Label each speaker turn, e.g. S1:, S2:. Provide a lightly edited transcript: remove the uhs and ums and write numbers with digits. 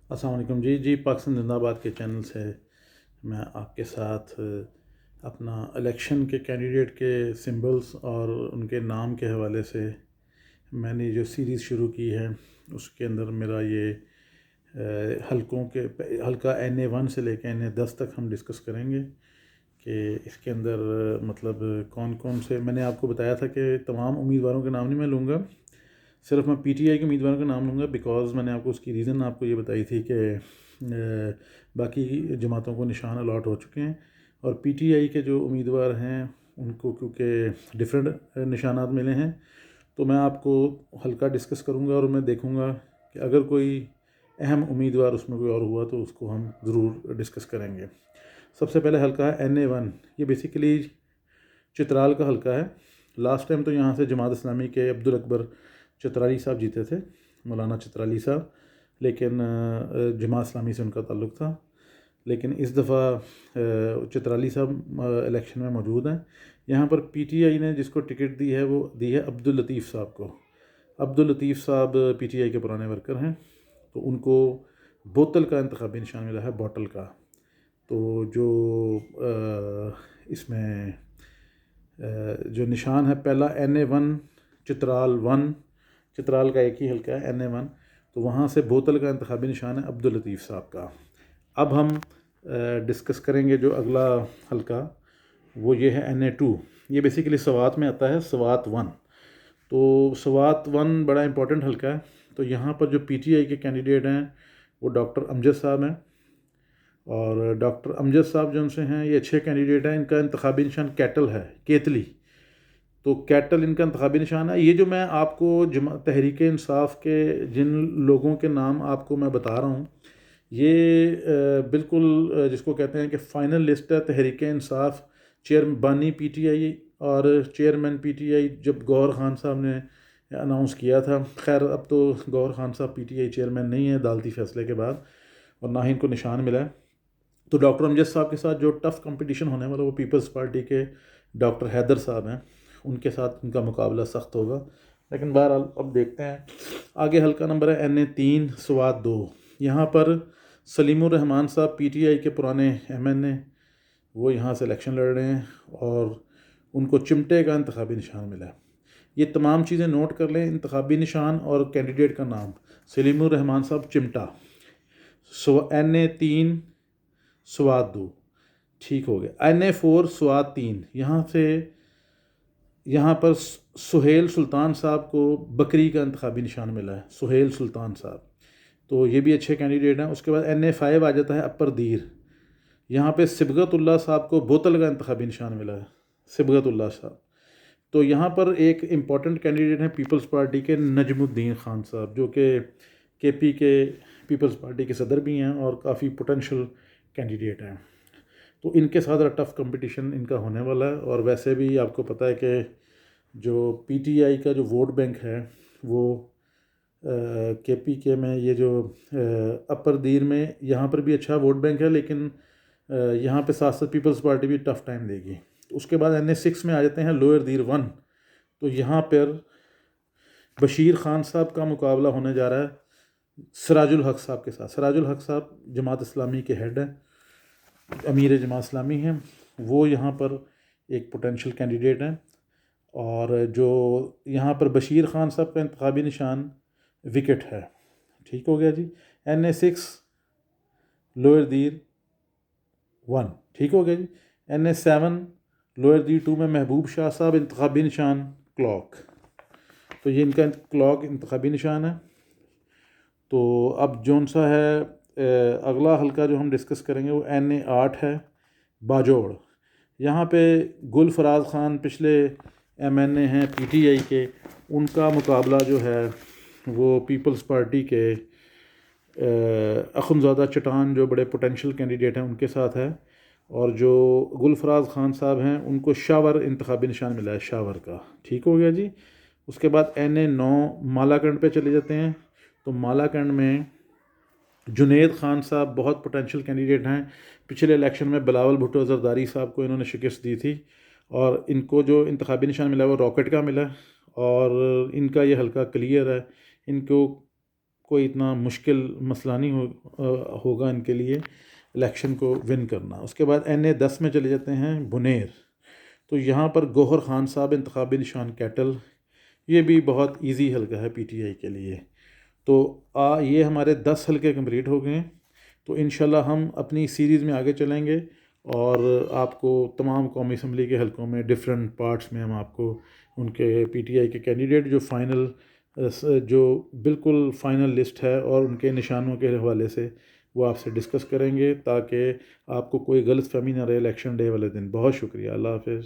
S1: السلام علیکم جی پاکستان زندہ باد کے چینل سے میں آپ کے ساتھ اپنا الیکشن کے کینڈیڈیٹ کے سمبلز اور ان کے نام کے حوالے سے میں نے جو سیریز شروع کی ہے اس کے اندر میرا یہ حلقوں کے حلقہ NA1 سے لے کے NA10 تک ہم ڈسکس کریں گے کہ اس کے اندر مطلب کون کون سے. میں نے آپ کو بتایا تھا کہ تمام امیدواروں کے نام نہیں میں لوں گا، صرف میں PTI کے امیدواروں کا نام لوں گا، بیکاز میں نے آپ کو اس کی ریزن آپ کو یہ بتائی تھی کہ باقی جماعتوں کو نشان الاٹ ہو چکے ہیں اور PTI کے جو امیدوار ہیں ان کو کیونکہ ڈفرینٹ نشانات ملے ہیں، تو میں آپ کو حلقہ ڈسکس کروں گا اور میں دیکھوں گا کہ اگر کوئی اہم امیدوار اس میں کوئی اور ہوا تو اس کو ہم ضرور ڈسکس کریں گے. سب سے پہلے حلقہ ہے NA1. یہ بیسیکلی چترال کا حلقہ ہے. لاسٹ ٹائم تو یہاں سے جماعت اسلامی کے عبدالاکبر چترالی صاحب جیتے تھے، مولانا چترالی صاحب، لیکن جماعت اسلامی سے ان کا تعلق تھا. لیکن اس دفعہ چترالی صاحب الیکشن میں موجود ہیں. یہاں پر PTI نے جس کو ٹکٹ دی ہے وہ دی ہے عبداللطیف صاحب کو. عبداللطیف صاحب PTI کے پرانے ورکر ہیں، تو ان کو بوتل کا انتخابی نشان ملا ہے، بوتل کا. تو جو اس میں جو نشان ہے پہلا NA1 چترال 1، چترال کا ایک ہی حلقہ ہے NA1، تو وہاں سے بوتل کا انتخابی نشان ہے عبداللطیف صاحب کا. اب ہم ڈسکس کریں گے جو اگلا حلقہ، وہ یہ ہے NA2. یہ بیسیکلی سوات میں آتا ہے، سوات 1. تو سوات 1 بڑا امپورٹنٹ حلقہ ہے. تو یہاں پر جو PTI کے کینڈیڈیٹ ہیں وہ ڈاکٹر امجد صاحب ہیں، اور ڈاکٹر امجد صاحب جو ان سے ہیں یہ اچھے کینڈیڈیٹ ہیں. ان کا انتخابی نشان کیٹل ہے، کیتلی. تو کیٹل ان کا انتخابی نشان ہے. یہ جو میں آپ کو تحریک انصاف کے جن لوگوں کے نام آپ کو میں بتا رہا ہوں، یہ بالکل جس کو کہتے ہیں کہ فائنل لسٹ ہے تحریک انصاف. بانی PTI اور چیئرمین PTI جب گوہر خان صاحب نے اناؤنس کیا تھا، خیر اب تو گوہر خان صاحب PTI چیئرمین نہیں ہیں عدالتی فیصلے کے بعد، اور نہ ہی ان کو نشان ملا ہے. تو ڈاکٹر امجد صاحب کے ساتھ جو ٹف کمپٹیشن ہونے والا وہ پیپلز پارٹی کے ڈاکٹر حیدر صاحب ہیں، ان کے ساتھ ان کا مقابلہ سخت ہوگا. لیکن بہرحال اب دیکھتے ہیں. آگے حلقہ نمبر ہے NA3 سوات 2. یہاں پر سلیم الرحمان صاحب PTI کے پرانے MNA، وہ یہاں سے الیکشن لڑ رہے ہیں اور ان کو چمٹے کا انتخابی نشان ملا ہے. یہ تمام چیزیں نوٹ کر لیں، انتخابی نشان اور کینڈیڈیٹ کا نام. سلیم الرحمان صاحب چمٹا، NA3 سوات 2. ٹھیک ہو گیا. NA4 سوات 3. یہاں پر سہیل سلطان صاحب کو بکری کا انتخابی نشان ملا ہے، سہیل سلطان صاحب، تو یہ بھی اچھے کینڈیڈیٹ ہیں. اس کے بعد NA5 آ جاتا ہے اپر دیر. یہاں پہ صبغت اللہ صاحب کو بوتل کا انتخابی نشان ملا ہے، صبغت اللہ صاحب. تو یہاں پر ایک امپورٹنٹ کینڈیڈیٹ ہیں پیپلز پارٹی کے نجم الدین خان صاحب، جو کہ KP کے پیپلز پارٹی کے صدر بھی ہیں اور کافی پوٹینشیل کینڈیڈیٹ ہیں. تو ان کے ساتھ ٹف کمپٹیشن ان کا ہونے والا ہے. اور ویسے بھی آپ کو پتہ ہے کہ جو PTI کا جو ووٹ بینک ہے وہ KP کے میں یہ جو اپر دیر میں یہاں پر بھی اچھا ووٹ بینک ہے، لیکن یہاں پہ ساتھ ساتھ پیپلز پارٹی بھی ٹف ٹائم دے گی. اس کے بعد NA6 میں آ جاتے ہیں لوئر دیر 1. تو یہاں پر بشیر خان صاحب کا مقابلہ ہونے جا رہا ہے سراج الحق صاحب کے ساتھ. سراج الحق صاحب جماعت اسلامی کے ہیڈ ہیں، امیر جماعت اسلامی ہیں. وہ یہاں پر ایک پوٹینشیل کینڈیڈیٹ ہیں. اور جو یہاں پر بشیر خان صاحب کا انتخابی نشان وکٹ ہے. ٹھیک ہو گیا جی. NA6 لوئر دیر 1. ٹھیک ہو گیا جی. NA7 لوئر دیر 2 میں محبوب شاہ صاحب، انتخابی نشان کلاک. تو یہ ان کا کلاک انتخابی نشان ہے. تو اب جون سا ہے اگلا حلقہ جو ہم ڈسکس کریں گے وہ NA8 ہے، باجوڑ. یہاں پہ گل فراز خان پچھلے MNA ہیں PTI کے، ان کا مقابلہ جو ہے وہ پیپلز پارٹی کے اخنزادہ چٹان جو بڑے پوٹینشیل کینڈیڈیٹ ہیں ان کے ساتھ ہے. اور جو گل فراز خان صاحب ہیں ان کو شاور انتخابی نشان ملا ہے، شاور کا. ٹھیک ہو گیا جی. اس کے بعد NA9 مالاکنڈ پہ چلے جاتے ہیں. تو مالاکنڈ میں جنید خان صاحب بہت پوٹینشیل کینڈیڈیٹ ہیں. پچھلے الیکشن میں بلاول بھٹو زرداری صاحب کو انہوں نے شکست دی تھی، اور ان کو جو انتخابی نشان ملا وہ راکٹ کا ملا، اور ان کا یہ حلقہ کلیئر ہے. ان کو کوئی اتنا مشکل مسئلہ نہیں ہوگا ان کے لیے الیکشن کو ون کرنا۔ اس کے بعد NA 10 میں چلے جاتے ہیں بنیر، تو یہاں پر گوہر خان صاحب انتخابی نشان کیٹل، یہ بھی بہت ایزی حلقہ ہے PTI کے لیے۔ تو یہ ہمارے 10 حلقے کمپلیٹ ہو گئے ہیں، تو انشاءاللہ ہم اپنی سیریز میں آگے چلیں گے اور آپ کو تمام قومی اسمبلی کے حلقوں میں ڈفرینٹ پارٹس میں ہم آپ کو ان کے PTI کے کینڈیڈیٹ جو بالکل فائنل لسٹ ہے اور ان کے نشانوں کے حوالے سے وہ آپ سے ڈسکس کریں گے، تاکہ آپ کو کوئی غلط فہمی نہ رہے الیکشن ڈے والے دن۔ بہت شکریہ، اللہ حافظ۔